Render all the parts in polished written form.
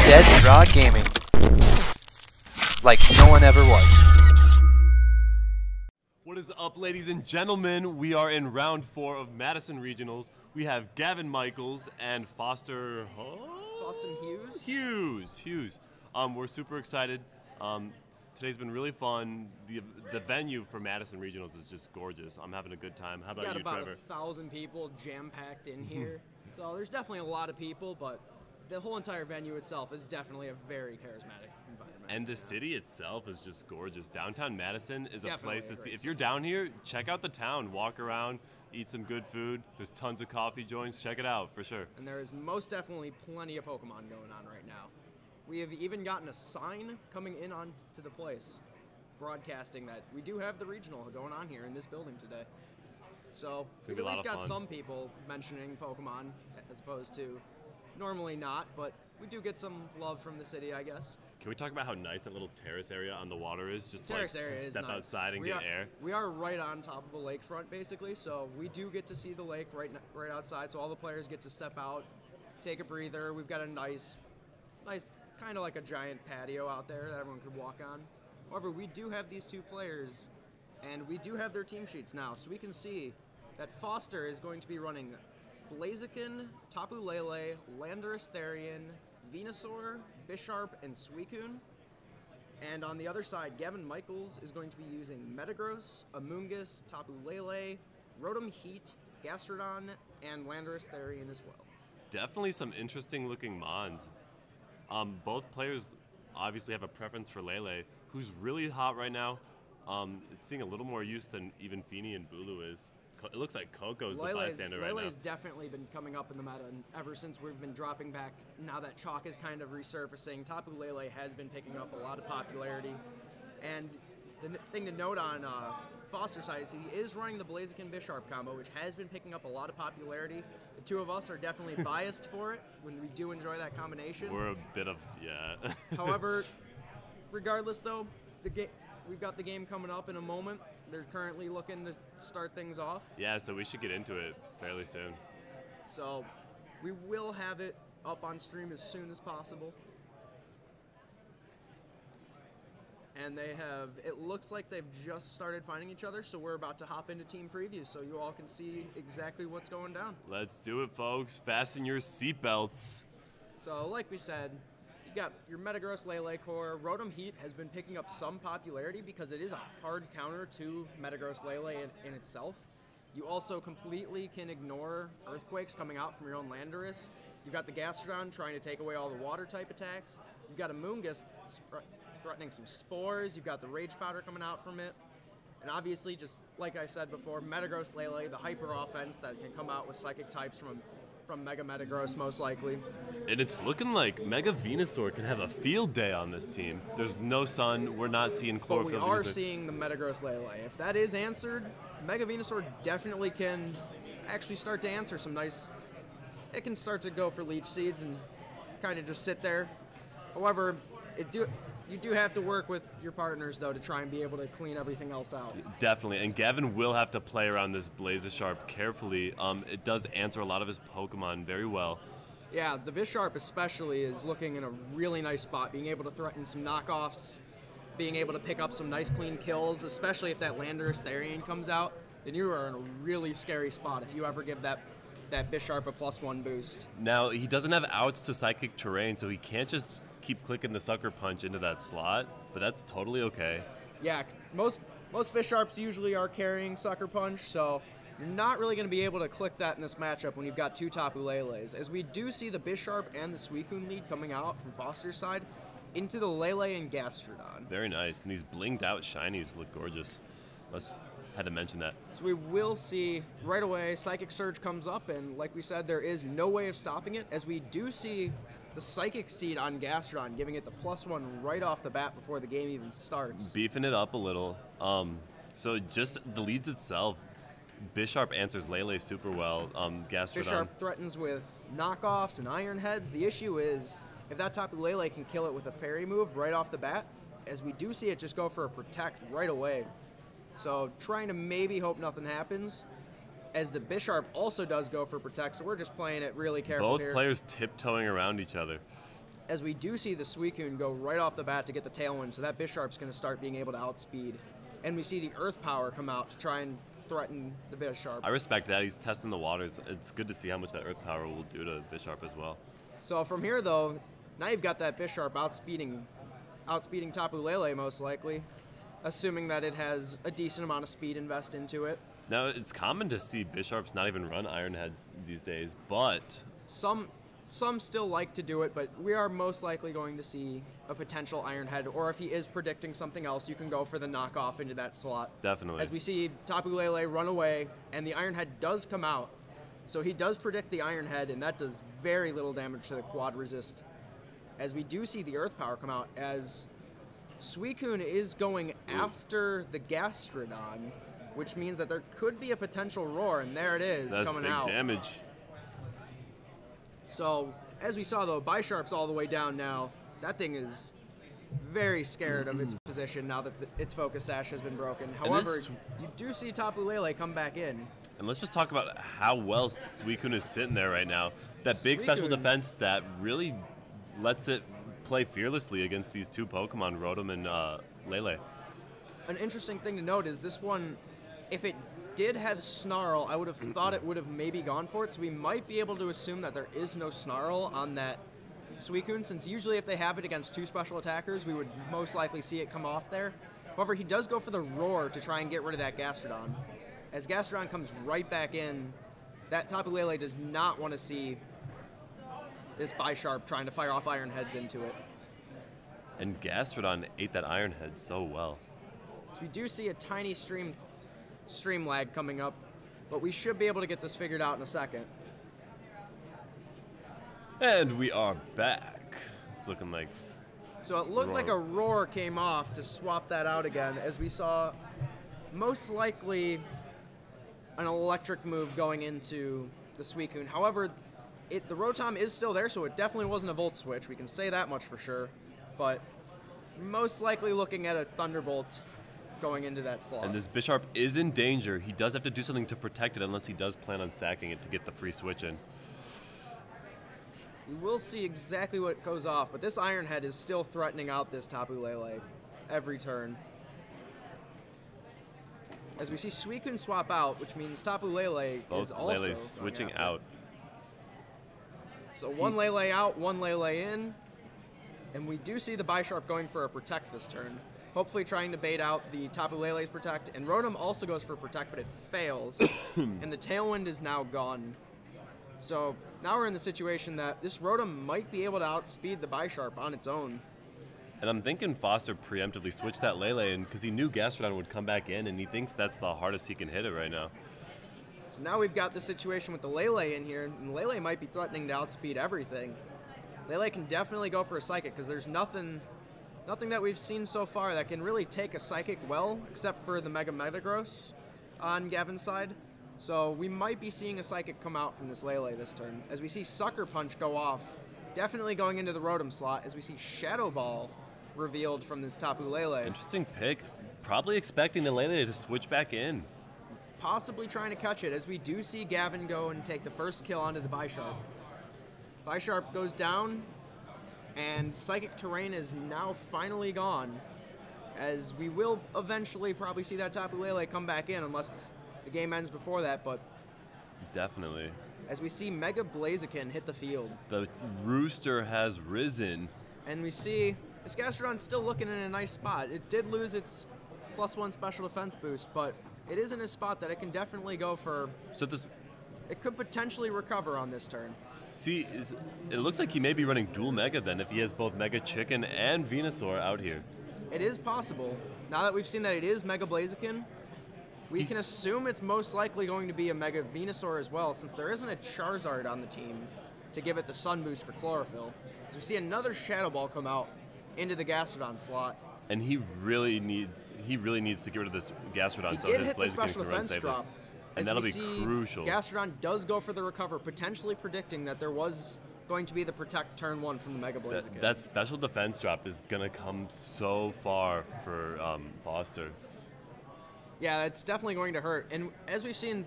Dead Draw Gaming. Like no one ever was. What is up, ladies and gentlemen? We are in round 4 of Madison Regionals. We have Gavin Michaels and Foster... Austin Hughes? Hughes. We're super excited. Today's been really fun. The venue for Madison Regionals is just gorgeous. I'm having a good time. How about you, Trevor? Got about 1,000 people jam-packed in here. So there's definitely a lot of people, but the whole entire venue itself is definitely a very charismatic environment. And the city itself is just gorgeous. Downtown Madison is Definitely a place to see. If city. you're down here, check out the town. Walk around, eat some good food. There's tons of coffee joints. Check it out for sure. And there is most definitely plenty of Pokemon going on right now. We have even gotten a sign coming in on to the place broadcasting that we do have the regional going on here in this building today. So we've at least got some people mentioning Pokemon as opposed to normally not, but we do get some love from the city, I guess. Can we talk about how nice that little terrace area on the water is? Just terrace like area to is step nice. outside and get air. We are right on top of a lakefront, basically, so we do get to see the lake right outside. So all the players get to step out, take a breather. We've got a nice, kind of like a giant patio out there that everyone could walk on. However, we do have these two players, and we do have their team sheets now, so we can see that Foster is going to be running Blaziken, Tapu Lele, Landorus Therian, Venusaur, Bisharp, and Suicune. And on the other side, Gavin Michaels is going to be using Metagross, Amoonguss, Tapu Lele, Rotom Heat, Gastrodon, and Landorus Therian as well. Definitely some interesting looking mons. Both players obviously have a preference for Lele, who's really hot right now. It's seeing a little more use than even Feeny and Bulu is. It looks like Coco's the bystander right now. Lele's definitely been coming up in the meta ever since we've been dropping back. Now that Chalk is kind of resurfacing, Tapu Lele has been picking up a lot of popularity. And the thing to note on Foster's side is he is running the Blaziken Bisharp combo, which has been picking up a lot of popularity. The two of us are definitely biased for it when we do enjoy that combination. We're a bit of, yeah. However, regardless though, we've got the game coming up in a moment. They're currently looking to start things off. Yeah, so we should get into it fairly soon. So we will have it up on stream as soon as possible. And it looks like they've just started finding each other, so we're about to hop into team preview so you all can see exactly what's going down. Let's do it, folks. Fasten your seatbelts. So like we said, you got your Metagross Lele core. Rotom Heat has been picking up some popularity because it is a hard counter to Metagross Lele in itself. You also completely can ignore Earthquakes coming out from your own Landorus. You've got the Gastrodon trying to take away all the water type attacks. You've got a Amoonguss threatening some Spores. You've got the Rage Powder coming out from it. And obviously, just like I said before, Metagross Lele, the hyper offense that can come out with Psychic types from Mega Metagross most likely. And it's looking like Mega Venusaur can have a field day on this team. There's no sun. We're not seeing Chlorophyll. But we are seeing the Metagross Lele. If that is answered, Mega Venusaur definitely can actually start to answer some nice... It can start to go for Leech Seeds and kind of just sit there. However, you do have to work with your partners, though, to try and be able to clean everything else out. Definitely, and Gavin will have to play around this Blaziken carefully. It does answer a lot of his Pokemon very well. Yeah, the Bisharp especially is looking in a really nice spot, being able to threaten some knockoffs, being able to pick up some nice clean kills, especially if that Landorus Therian comes out, then you are in a really scary spot if you ever give that Bisharp a +1 boost. Now, he doesn't have outs to Psychic Terrain, so he can't just keep clicking the Sucker Punch into that slot, but that's totally okay. Yeah, most Bisharps usually are carrying Sucker Punch, so you're not really going to be able to click that in this matchup when you've got two Tapu Leles, as we do see the Bisharp and the Suicune lead coming out from Foster's side into the Lele and Gastrodon. Very nice, and these blinged out shinies look gorgeous. Had to mention that. So we will see right away Psychic Surge comes up, and like we said, there is no way of stopping it, as we do see the Psychic Seed on Gastrodon, giving it the +1 right off the bat before the game even starts. Beefing it up a little. So just the leads itself, Bisharp answers Lele super well. Gastrodon. Bisharp threatens with knockoffs and Iron Heads. The issue is, if that Tapu Lele can kill it with a Fairy move right off the bat, as we do see it just go for a Protect right away. So trying to maybe hope nothing happens, as the Bisharp also does go for Protect, so we're just playing it really carefully. Both players tiptoeing around each other. as we do see the Suicune go right off the bat to get the Tailwind, so that Bisharp's going to start being able to outspeed. And we see the Earth Power come out to try and threaten the Bisharp. I respect that. He's testing the waters. It's good to see how much that Earth Power will do to Bisharp as well. So from here, though, now you've got that Bisharp outspeeding Tapu Lele most likely, assuming that it has a decent amount of speed invest into it. Now, it's common to see Bisharps not even run Iron Head these days, but... Some still like to do it, but we are most likely going to see a potential Iron Head, or if he is predicting something else, you can go for the knockoff into that slot. Definitely. As we see Tapu Lele run away, and the Iron Head does come out. So he does predict the Iron Head, and that does very little damage to the quad resist. As we do see the Earth Power come out, as Suicune is going after the Gastrodon, which means that there could be a potential Roar, and there it is coming out. That's big damage. So, as we saw though, Bisharp's all the way down now. That thing is very scared of its position now that its Focus Sash has been broken. However, you do see Tapu Lele come back in. And let's just talk about how well Suicune is sitting there right now. That big special defense that really lets it play fearlessly against these two Pokemon, Rotom and Lele. An interesting thing to note is this one, if it did have Snarl, I would have thought it would have maybe gone for it, so we might be able to assume that there is no Snarl on that Suicune, since usually if they have it against two special attackers, we would most likely see it come off there. However, he does go for the Roar to try and get rid of that Gastrodon. As Gastrodon comes right back in, that Tapu Lele does not want to see this Bisharp trying to fire off Iron Heads into it. And Gastrodon ate that Iron Head so well. So we do see a tiny stream lag coming up, but we should be able to get this figured out in a second. And we are back. It's looking like... So it looked like a Roar came off to swap that out again, as we saw most likely an electric move going into the Suicune. However, the Rotom is still there, so it definitely wasn't a Volt Switch. We can say that much for sure. But most likely looking at a Thunderbolt going into that slot. And this Bisharp is in danger. He does have to do something to protect it unless he does plan on sacking it to get the free switch in. We will see exactly what goes off, but this Iron Head is still threatening out this Tapu Lele every turn. As we see Suicune swap out, which means Tapu Lele is also Lele's switching out. So one Lele out, one Lele in, and we do see the Bisharp going for a Protect this turn. Hopefully trying to bait out the Tapu Lele's Protect, and Rotom also goes for Protect, but it fails, and the Tailwind is now gone. So now we're in the situation that this Rotom might be able to outspeed the Bisharp on its own. And I'm thinking Foster preemptively switched that Lele in because he knew Gastrodon would come back in, and he thinks that's the hardest he can hit it right now. So now we've got the situation with the Lele in here, and Lele might be threatening to outspeed everything. Lele can definitely go for a Psychic because there's nothing that we've seen so far that can really take a Psychic well, except for the Mega Metagross on Gavin's side. So we might be seeing a Psychic come out from this Lele this turn. As we see Sucker Punch go off, definitely going into the Rotom slot, as we see Shadow Ball revealed from this Tapu Lele. Interesting pick. Probably expecting the Lele to switch back in. Possibly trying to catch it, as we do see Gavin go and take the first kill onto the Bisharp. Bisharp goes down, and Psychic Terrain is now finally gone, as we will eventually probably see that Tapu Lele come back in, unless the game ends before that, but... Definitely. As we see Mega Blaziken hit the field. The Rooster has risen. And we see this Gastrodon's still looking in a nice spot. It did lose its +1 special defense boost, but it is in a spot that it can definitely go for... So this... It could potentially recover on this turn. See, it looks like he may be running dual Mega then if he has both Mega Chicken and Venusaur out here. It is possible. Now that we've seen that it is Mega Blaziken, we can assume it's most likely going to be a Mega Venusaur as well, since there isn't a Charizard on the team to give it the Sun Boost for Chlorophyll. So we see another Shadow Ball come out into the Gastrodon slot. And he really needs to get rid of this Gastrodon. He so did his hit the special defense drop. And that'll be crucial. Gastrodon does go for the recover, potentially predicting that there was going to be the Protect turn 1 from the Mega Blaziken. That special defense drop is going to come so far for Foster. Yeah, it's definitely going to hurt. And as we've seen,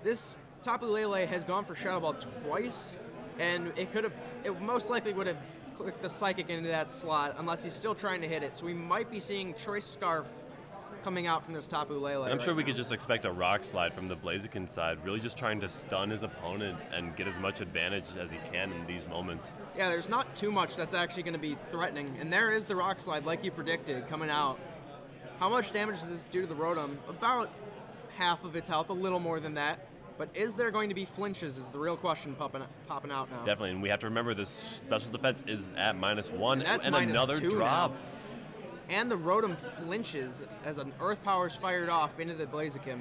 this Tapu Lele has gone for Shadow Ball twice And it most likely would have clicked the Psychic into that slot unless he's still trying to hit it. So we might be seeing Choice Scarf coming out from this Tapu Lele. I'm sure we could just expect a Rock Slide from the Blaziken side, really just trying to stun his opponent and get as much advantage as he can in these moments. Yeah, there's not too much that's actually going to be threatening. And there is the Rock Slide, like you predicted, coming out. How much damage does this do to the Rotom? About half of its health, a little more than that. But is there going to be flinches is the real question popping out now. Definitely, and we have to remember this special defense is at -1 and another drop. Now. And the Rotom flinches as an Earth Power is fired off into the Blaziken.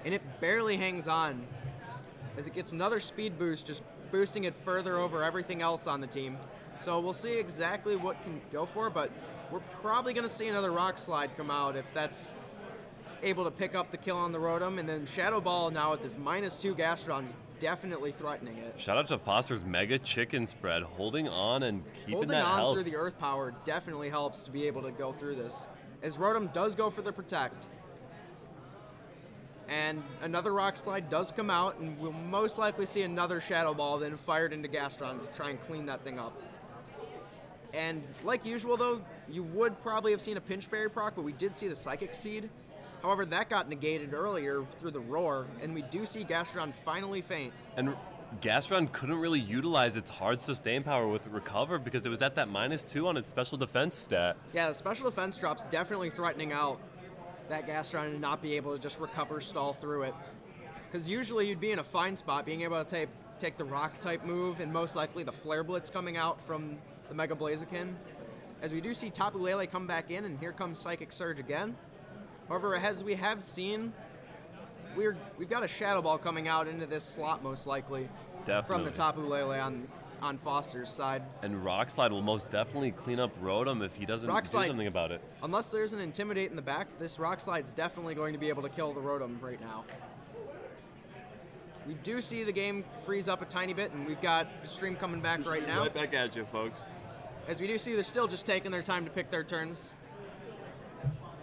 And it barely hangs on as it gets another speed boost, just boosting it further over everything else on the team. So we'll see exactly what can go for, but we're probably going to see another Rock Slide come out if that's able to pick up the kill on the Rotom. And then Shadow Ball now with this -2 Gastron is definitely threatening it. Shout out to Foster's Mega Chicken Spread, holding on and keeping that health. Holding on health. through the Earth Power definitely helps to be able to go through this. As Rotom does go for the Protect. And another Rock Slide does come out, and we'll most likely see another Shadow Ball then fired into Gastron to try and clean that thing up. And like usual though, you would probably have seen a Pinch Berry proc, but we did see the Psychic Seed. However, that got negated earlier through the Roar, and we do see Gastron finally faint. And Gastron couldn't really utilize its hard sustain power with Recover because it was at that -2 on its special defense stat. Yeah, the special defense drop's definitely threatening out that Gastron to not be able to just recover stall through it. Because usually you'd be in a fine spot, being able to take the Rock type move, and most likely the Flare Blitz coming out from the Mega Blaziken. As we do see Tapu Lele come back in, and here comes Psychic Surge again. However, as we have seen, we've got a Shadow Ball coming out into this slot most likely. Definitely. From the Tapu Lele on Foster's side. And Rock Slide will most definitely clean up Rotom if he doesn't do something about it. Unless there's an Intimidate in the back, this Rock Slide's definitely going to be able to kill the Rotom right now. We do see the game freeze up a tiny bit, and we've got the stream coming back right now. Right back at you, folks. As we do see, they're still just taking their time to pick their turns.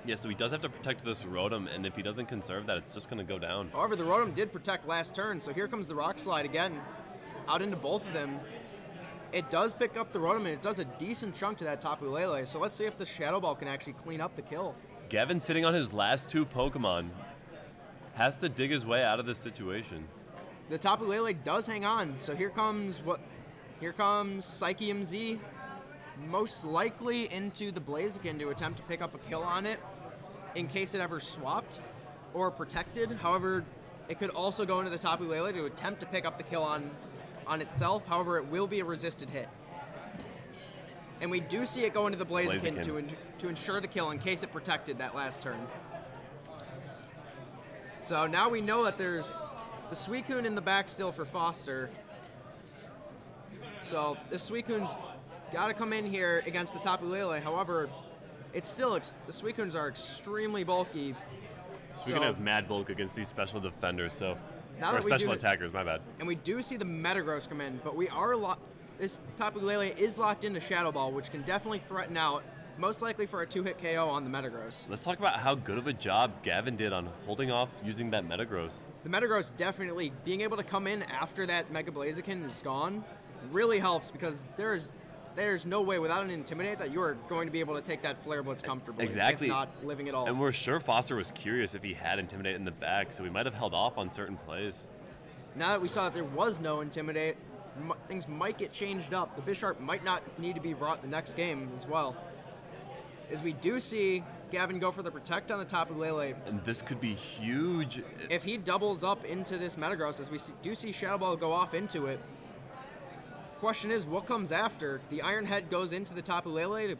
Yeah, so he does have to protect this Rotom, and if he doesn't conserve that, it's just going to go down. However, the Rotom did protect last turn, so here comes the Rock Slide again, out into both of them. It does pick up the Rotom, and it does a decent chunk to that Tapu Lele, so let's see if the Shadow Ball can actually clean up the kill. Gavin, sitting on his last 2 Pokemon, has to dig his way out of this situation. The Tapu Lele does hang on, so here comes Psyche MZ, most likely into the Blaziken to attempt to pick up a kill on it in case it ever swapped or protected. However, it could also go into the Tapu Lele to attempt to pick up the kill on itself. However, it will be a resisted hit. And we do see it go into the Blaziken to ensure the kill in case it protected that last turn. So now we know that there's the Suicune in the back still for Foster. So the Suicune's got to come in here against the Tapu Lele. However, it's still the Suicunes are extremely bulky. Suicune has mad bulk against these special defenders, so or special attackers. My bad. And we do see the Metagross come in, but we are this Tapu Lele is locked into Shadow Ball, which can definitely threaten out, most likely for a 2-hit KO on the Metagross. Let's talk about how good of a job Gavin did on holding off using that Metagross. The Metagross definitely being able to come in after that Mega Blaziken is gone really helps because there's no way without an Intimidate that you are going to be able to take that Flare Blitz comfortably. Exactly. If not living at all. And we're sure Foster was curious if he had Intimidate in the back, so we might have held off on certain plays. Now that we saw that there was no Intimidate, things might get changed up. The Bisharp might not need to be brought the next game as well. As we do see Gavin go for the Protect on the Tapu Lele. And this could be huge. If he doubles up into this Metagross, as we do see Shadow Ball go off into it, question is, what comes after? The Iron Head goes into the Tapu Lele.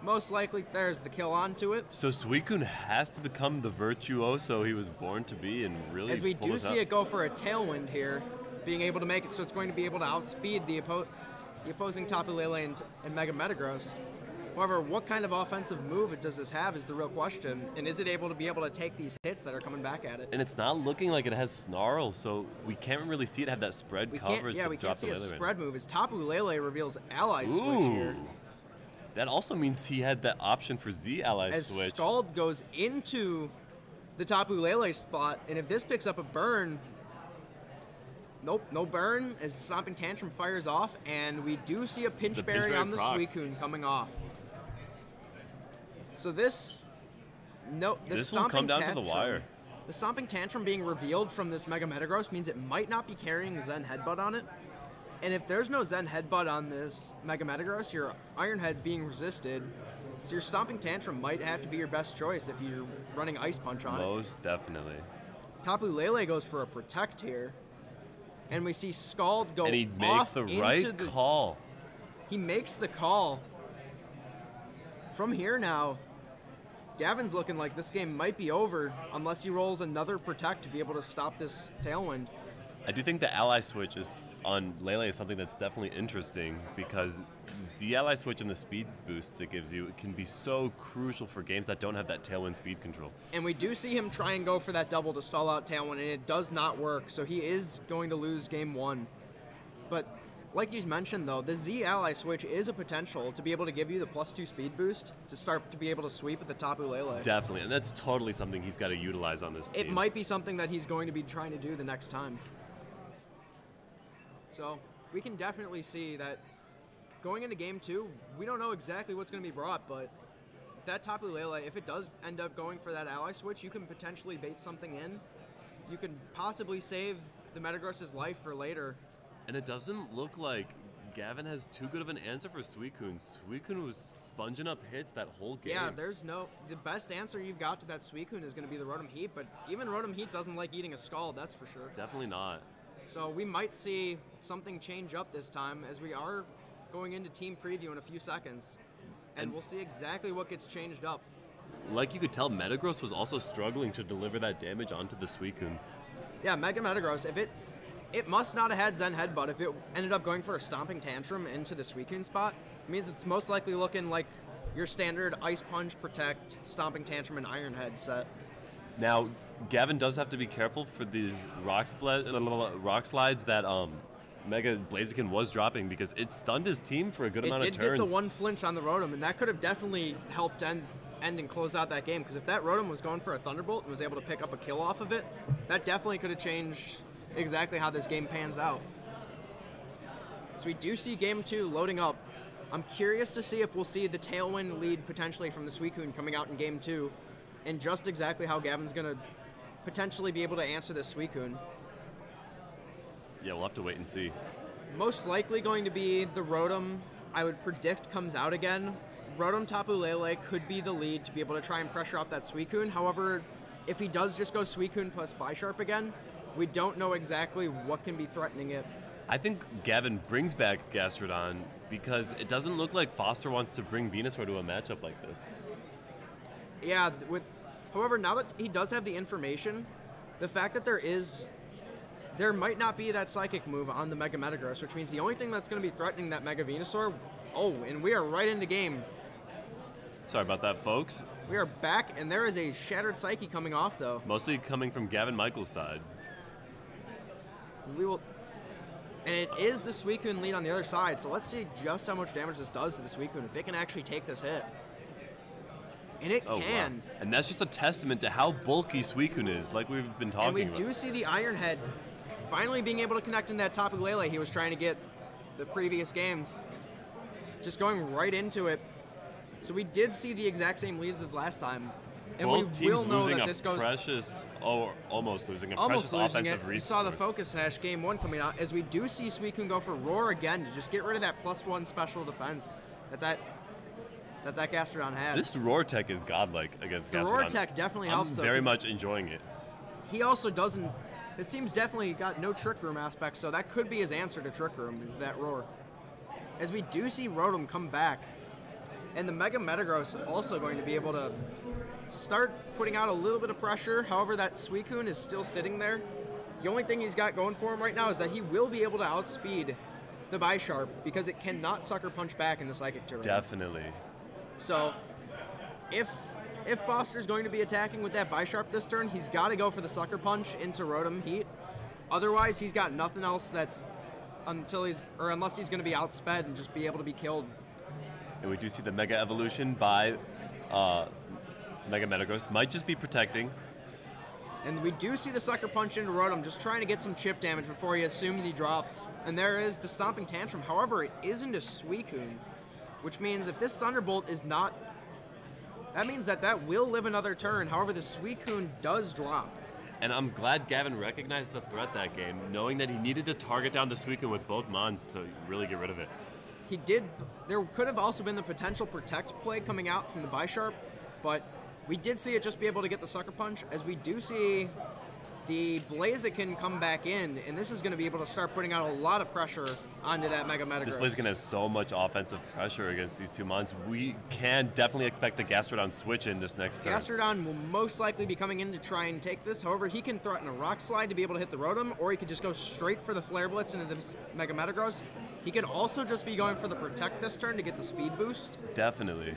Most likely, there's the kill onto it. So Suicune has to become the virtuoso he was born to be and really as we do see it go for a Tailwind here, being able to make it so it's going to be able to outspeed the opposing Tapu Lele and Mega Metagross. However, what kind of offensive move does this have is the real question, and is it able to be able to take these hits that are coming back at it? And it's not looking like it has Snarl, so we can't really see it have that spread coverage. Yeah, we can't see a spread move. As Tapu Lele reveals Ally Switch here. That also means he had that option for Z Ally Switch. As Scald goes into the Tapu Lele spot, and if this picks up a burn, Nope, no burn as Stomping Tantrum fires off, and we do see a Pinch The Berry Pinch on the Berry Suicune coming off. So this will come down to the wire. The Stomping Tantrum being revealed from this Mega Metagross means it might not be carrying Zen Headbutt on it. And if there's no Zen Headbutt on this Mega Metagross, your Iron Head's being resisted. So your Stomping Tantrum might have to be your best choice if you're running Ice Punch on it. Most definitely. Tapu Lele goes for a Protect here. And we see Scald go off. And he makes the right call. He makes the call. From here now, Gavin's looking like this game might be over unless he rolls another Protect to be able to stop this Tailwind. I do think the ally switch on Lele is something that's definitely interesting because the ally switch and the speed boosts it gives you can be so crucial for games that don't have that Tailwind speed control. And we do see him try and go for that double to stall out Tailwind, and it does not work, so he is going to lose game one. But like you mentioned, though, the Z ally switch is a potential to be able to give you the +2 speed boost to start to be able to sweep at the Tapu Lele. Definitely, and that's totally something he's got to utilize on this team. It might be something that he's going to be trying to do the next time. So we can definitely see that going into game two, we don't know exactly what's going to be brought, but that Tapu Lele, if it does end up going for that ally switch, you can potentially bait something in. You can possibly save the Metagross's life for later. And it doesn't look like Gavin has too good of an answer for Suicune. Suicune was sponging up hits that whole game. Yeah, the best answer you've got to that Suicune is going to be the Rotom Heat, but even Rotom Heat doesn't like eating a Scald, that's for sure. Definitely not. So we might see something change up this time as we are going into team preview in a few seconds. And we'll see exactly what gets changed up. Like you could tell, Metagross was also struggling to deliver that damage onto the Suicune. Yeah, Mega Metagross, if it must not have had Zen Headbutt. If it ended up going for a Stomping Tantrum into the Suicune spot, it means it's most likely looking like your standard Ice Punch, Protect, Stomping Tantrum, and Iron Head set. Now, Gavin does have to be careful for these rock slides that Mega Blaziken was dropping because it stunned his team for a good amount of turns. It did get the one flinch on the Rotom, and that could have definitely helped end and close out that game, because if that Rotom was going for a Thunderbolt and was able to pick up a kill off of it, that definitely could have changed exactly how this game pans out. So we do see game two loading up. I'm curious to see if we'll see the Tailwind lead potentially from the Suicune coming out in game two, and just exactly how Gavin's going to potentially be able to answer this Suicune. Yeah, we'll have to wait and see. Most likely going to be the Rotom, I would predict, comes out again. Rotom Tapu Lele could be the lead to be able to try and pressure off that Suicune. However, if he does just go Suicune plus Bisharp again, we don't know exactly what can be threatening it. I think Gavin brings back Gastrodon because it doesn't look like Foster wants to bring Venusaur to a matchup like this. Yeah, however, now that he does have the information, the fact that there might not be that Psychic move on the Mega Metagross, which means the only thing that's going to be threatening that Mega Venusaur. Oh, and we are right into game. Sorry about that, folks. We are back, and there is a Shattered Psyche coming off, though. Mostly coming from Gavin Michael's side. And it is the Suicune lead on the other side, so let's see just how much damage this does to the Suicune, if it can actually take this hit. And it can. Wow. And that's just a testament to how bulky Suicune is, like we've been talking about. And we do see the Iron Head finally being able to connect in that Tapu Lele he was trying to get the previous games. Just going right into it. So we did see the exact same leads as last time. And both we teams will know losing that a this goes precious, almost losing a almost precious losing offensive it. We resource. saw the Focus Sash game one coming out, as we do see Suicune go for Roar again to just get rid of that +1 special defense that Gastrodon had. This Roar tech is godlike against Gastrodon. The Roar tech definitely helps. I'm very much enjoying it. He also doesn't. His team's definitely got no Trick Room aspect, so that could be his answer to Trick Room, is that Roar. As we do see Rotom come back, and the Mega Metagross also going to be able to start putting out a little bit of pressure. However, that Suicune is still sitting there. The only thing he's got going for him right now is that he will be able to outspeed the Bisharp because it cannot Sucker Punch back in the Psychic terrain. Definitely. So, if Foster's going to be attacking with that Bisharp this turn, he's got to go for the Sucker Punch into Rotom Heat. Otherwise, he's got nothing else unless he's going to be outsped and just be able to be killed. And we do see the Mega Evolution by Mega Metagross. Might just be protecting. And we do see the Sucker Punch into Rotom, just trying to get some chip damage before he assumes he drops. And there is the Stomping Tantrum. However, it isn't a Suicune, which means if this Thunderbolt is not... That means that will live another turn. However, the Suicune does drop. And I'm glad Gavin recognized the threat that game, knowing that he needed to target down the Suicune with both Mons to really get rid of it. He did. There could have also been the potential Protect play coming out from the Bisharp, but we did see it just be able to get the Sucker Punch, as we do see the Blaziken come back in, and this is going to be able to start putting out a lot of pressure onto that Mega Metagross. This Blaziken has so much offensive pressure against these two Mons. We can definitely expect a Gastrodon switch in this next turn. Gastrodon will most likely be coming in to try and take this. However, he can threaten a Rock Slide to be able to hit the Rotom, or he could just go straight for the Flare Blitz into this Mega Metagross. He could also just be going for the Protect this turn to get the speed boost. Definitely.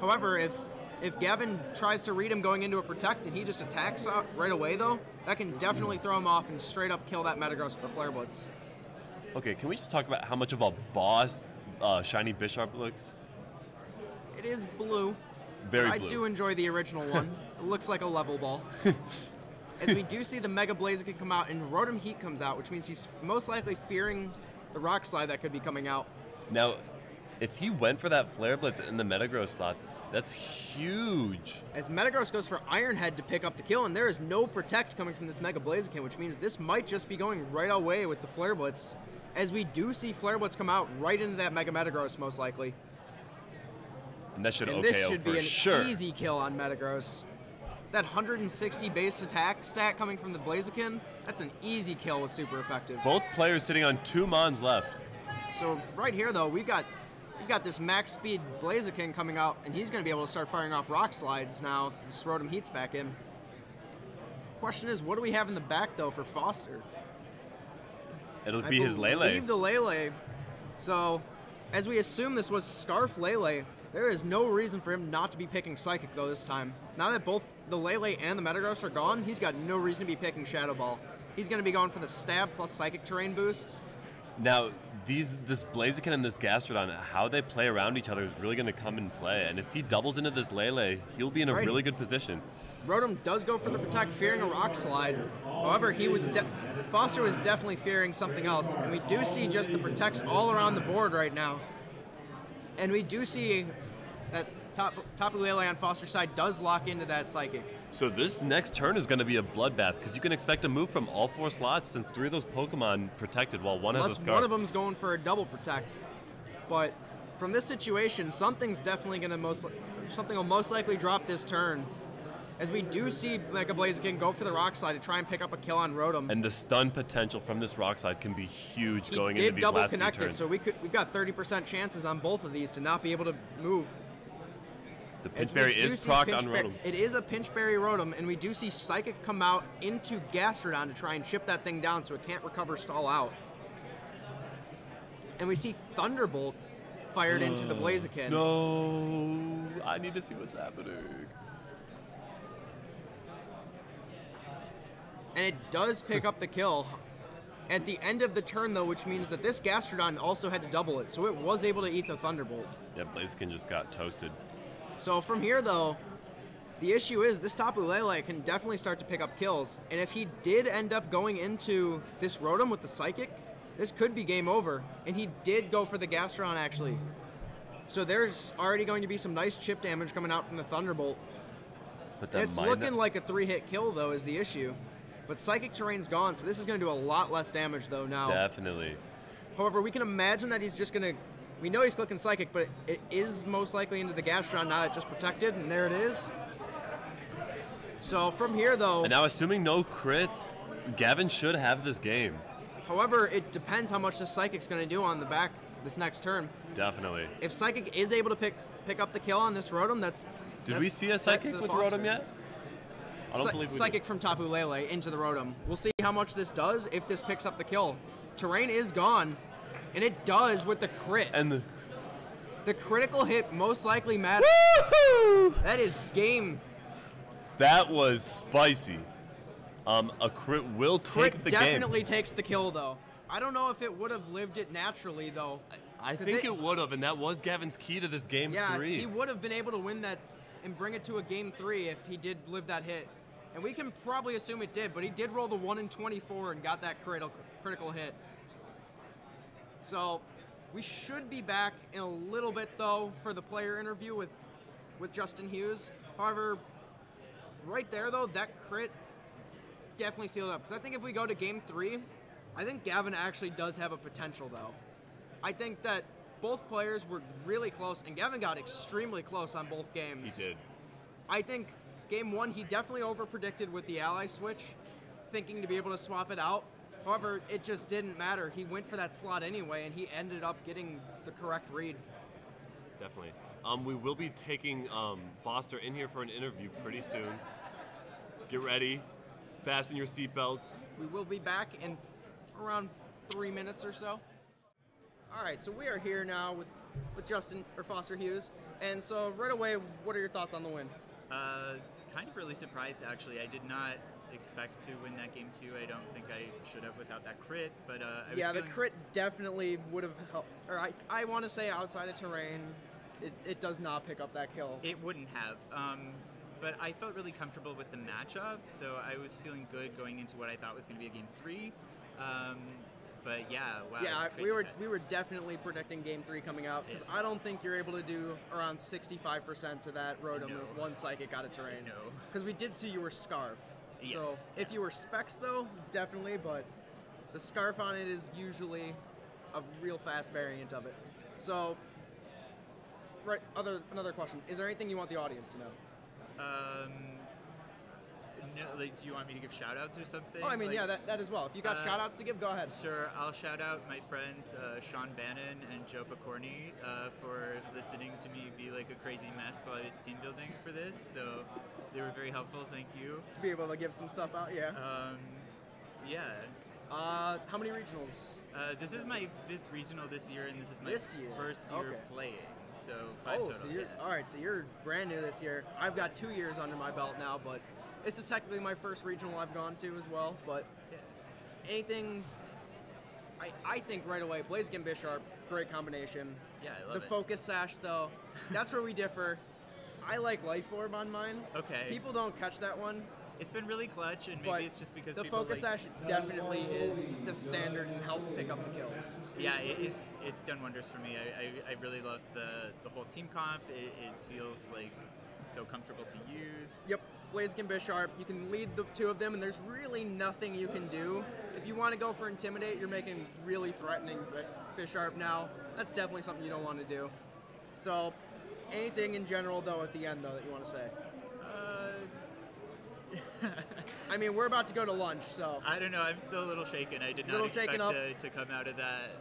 However, if Gavin tries to read him going into a Protect and he just attacks out right away, though, that can definitely throw him off and straight up kill that Metagross with the Flare Blitz. Okay, can we just talk about how much of a boss Shiny Bisharp looks? It is blue. Very I blue. do enjoy the original one. It looks like a level ball. As we do see the Mega Blaziken come out and Rotom Heat comes out, which means he's most likely fearing the Rock Slide that could be coming out. Now, if he went for that Flare Blitz in the Metagross slot, that's huge. As Metagross goes for Iron Head to pick up the kill, and there is no Protect coming from this Mega Blaziken, which means this might just be going right away with the Flare Blitz, as we do see Flare Blitz come out right into that Mega Metagross, most likely. And that should this should be an sure. easy kill on Metagross. That 160 base attack stat coming from the Blaziken, that's an easy kill with super effective. Both players sitting on 2 Mons left. So right here, though, we've got this max speed Blaziken coming out, and he's going to be able to start firing off Rock Slides now. This Rotom Heat's back in. Question is, what do we have in the back, though, for Foster? It'll be his Lele. I believe the Lele. So, as we assume this was Scarf Lele, there is no reason for him not to be picking Psychic, though, this time. Now that both the Lele and the Metagross are gone, he's got no reason to be picking Shadow Ball. He's going to be going for the Stab plus Psychic Terrain boost. Now, this Blaziken and this Gastrodon, how they play around each other is really going to come in play. And if he doubles into this Lele, he'll be in a really good position. Rotom does go for the Protect, fearing a Rock Slide. However, Foster was definitely fearing something else. And we do see just the Protects all around the board right now. And we do see that Tapu Lele on Foster's side does lock into that Psychic. So this next turn is going to be a bloodbath, because you can expect a move from all 4 slots, since 3 of those Pokemon protected while one has a Scarf. One of them's going for a double Protect. But from this situation, something's definitely going to something will most likely drop this turn, as we do see Mega Blaziken go for the Rock Slide to try and pick up a kill on Rotom. And the stun potential from this Rock Slide can be huge going into these double last few connected, turns. so we've got 30% chances on both of these to not be able to move. The Pinchberry is procced on Rotom. It is a Pinchberry Rotom, and we do see Psychic come out into Gastrodon to try and chip that thing down so it can't recover stall out. And we see Thunderbolt fired into the Blaziken. No, I need to see what's happening. And it does pick up the kill at the end of the turn, though, which means that this Gastrodon also had to double it, so it was able to eat the Thunderbolt. Yeah, Blaziken just got toasted. So from here, though, the issue is this Tapu Lele can definitely start to pick up kills. And if he did end up going into this Rotom with the Psychic, this could be game over. And he did go for the Gastrodon, actually. So there's already going to be some nice chip damage coming out from the Thunderbolt. But it's looking like a 3-hit kill, though, is the issue. But Psychic Terrain's gone, so this is going to do a lot less damage, though, now. Definitely. However, we can imagine that he's just going to... We know he's clicking Psychic, but it is most likely into the Gastrodon now that just protected, and there it is. So from here, though... And now, assuming no crits, Gavin should have this game. However, it depends how much the Psychic's going to do on the back this next turn. Definitely. If Psychic is able to pick up the kill on this Rotom, Did we see a Psychic with Rotom yet? I don't believe we Psychic from Tapu Lele into the Rotom. We'll see how much this does if this picks up the kill. Terrain is gone. And it does with the crit. And the critical hit most likely matters. Woohoo! That is game. That was spicy. A crit will take the game. Definitely takes the kill, though. I don't know if it would have lived it naturally, though. I think it would have, and that was Gavin's key to this game 3. Yeah, he would have been able to win that and bring it to a game 3 if he did live that hit. And we can probably assume it did, but he did roll the 1 in 24 and got that critical hit. So we should be back in a little bit, though, for the player interview with Justin Hughes. However, right there, though, that crit definitely sealed up. Because I think if we go to Game 3, I think Gavin actually does have a potential, though. I think that both players were really close, and Gavin got extremely close on both games. He did. I think Game 1, he definitely over-predicted with the ally switch, thinking to be able to swap it out. However, it just didn't matter. He went for that slot anyway, and he ended up getting the correct read. Definitely. We will be taking Foster in here for an interview pretty soon. Get ready. Fasten your seatbelts. We will be back in around 3 minutes or so. All right, so we are here now with Justin, or Foster Hughes. And so right away, what are your thoughts on the win? Kind of really surprised, actually. I did not expect to win that game 2. I don't think I should have without that crit, but the crit definitely would have helped. Or I want to say outside of terrain, it does not pick up that kill. It wouldn't have. But I felt really comfortable with the matchup, so I was feeling good going into what I thought was going to be a game 3. But yeah, wow. Yeah, we were definitely predicting Game 3 coming out, because I don't think you're able to do around 65% to that Rotom with one Psychic out of terrain. No. Because we did see you were Scarf. Yes. So if you were Specs, though, definitely, but the Scarf on it is usually a real fast variant of it. So, right, another question. Is there anything you want the audience to know? No, like, do you want me to give shout-outs or something? Oh, I mean, like, yeah, that as well. If you got shout-outs to give, go ahead. Sure, I'll shout out my friends Sean Bannon and Joe Picorni for listening to me be like a crazy mess while I was team building for this. So they were very helpful. Thank you. To be able to give some stuff out, yeah. Yeah. How many regionals? This is my 5th regional this year, and this is my first year playing. So 5 total. So you're all right. So you're brand new this year. I've got 2 years under my belt now, but this is technically my first regional I've gone to as well. But anything, I think right away, Blaziken Bisharp, great combination. Yeah, I love the Focus Sash, though, that's where we differ. I like Life Orb on mine. Okay. People don't catch that one. It's been really clutch, and maybe it's just because the people Focus Sash definitely is the standard and helps pick up the kills. Yeah, it's done wonders for me. I really love the whole team comp. It feels like so comfortable to use. Yep, Blaziken Bisharp. You can lead the 2 of them, and there's really nothing you can do. If you want to go for Intimidate, you're making really threatening Bisharp now. That's definitely something you don't want to do. So, anything in general, though, at the end, though, that you want to say? I mean, we're about to go to lunch, so... I don't know. I'm still a little shaken. I did not expect to come out of that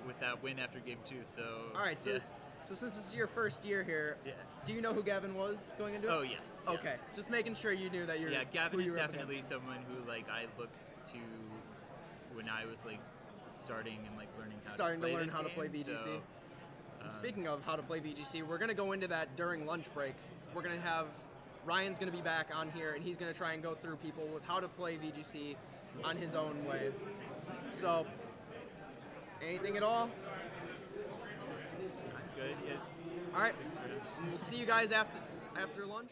with that win after Game 2, so... All right, so since this is your first year here, do you know who Gavin was going into it? Oh, yes. Yeah. Okay, just making sure you knew that you're... Yeah, Gavin is definitely someone who, like, I looked to when I was, like, starting and, like, learning how to play VGC. So, and speaking of how to play VGC, we're going to go into that during lunch break. We're going to have... Ryan's going to be back on here, and he's going to try and go through people with how to play VGC on his own way. So, anything at all? I'm good. Yeah. All right. We'll see you guys after lunch.